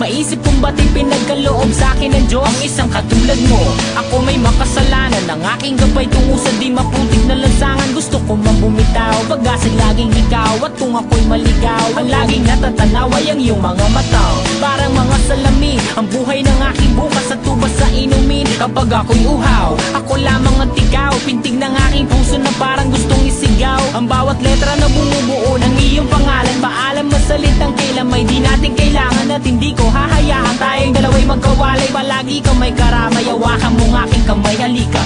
Maisip kong ba't pinagkaloob sa'kin ng Diyos ang isang katulad mo. Ako may makasalanan, ang aking gabay tungo sa di maputik na lansangan. Gusto ko man bumitaw, pag-asa laging ikaw. At kung ako'y maligaw, ang laging natatanaw ay ang iyong mga mata. Parang mga salamin, ang buhay ng aking bukas at tubas sa inumin. Kapag ako'y uhaw, ako lamang ang tigaw. Pintig ng aking puso na parang gustong isigaw. Ang bawat letra na bumubuo ng iyong pangalan. Paalam mo salitang kailan may di natin kailangan. At hindi ko hahayaan tayong dalawa'y magkawalay. Palagi ka may karamay, hawakan mong aking kamay, halika.